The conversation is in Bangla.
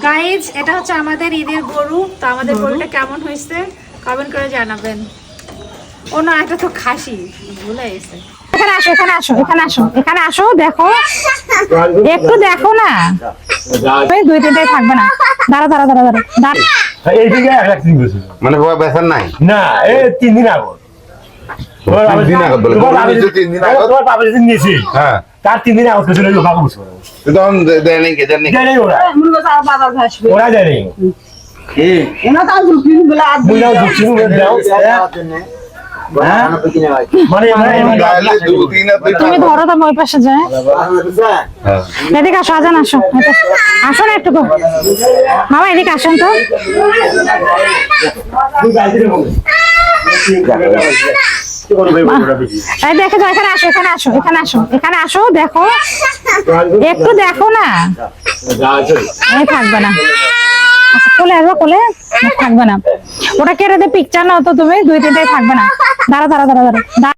গাইজ এটা হচ্ছে আমাদের ঈদের গরু। তো আমাদের গরুটা কেমন হয়েছে কমেন্ট করে জানাবেন। ও না, এটা তো খাসি, ভুলে গেছে। এখানে আসো, এখানে আসো, এখানে আসো, এখানে আসো, দেখো একটু দেখো না, দুই তিনটাই থাকবে না। দাঁড়া দাঁড়া দাঁড়া দাঁড়া দাঁড়া। এইদিকে 1 লাখ 3 বছর মানে বাবা বেচার নাই না, এই 3 দিন আগে 3 দিন আগে বলে তোমার গরু নিয়েছে 3 দিন আগে তোমার বাবা যেদিন নিয়েছি হ্যাঁ তার 3 দিন আগে কিছু নেই বাবা বুঝছো তখন দেয় নাই কে জানি জানি ওরা বাজার ভাসবে ওরা জানি ওনা তো দুকিন বলে আর বুঝাও দুঃখিন দাও মানে গালে 2-3 হাতে তুমি ধরো তো ওই পাশে যায়। হ্যাঁ এদিকে আসো, আজান আসো, আসো না একটু। মামা এদিকে আসেন তো। এই দেখে যাও, এখানে আসো, এখানে আসো, এখানে আসো, এখানে আসো, দেখো একটু দেখো না, এই থাকবে না। আচ্ছা কোলে আসবো, কোলে থাকবে না। ওটা কেটে দিয়ে পিকচার নাও তো তুমি, দুই তিনটাই থাকবে না। দাঁড়া দাঁড়া দাঁড়া দাঁড়া।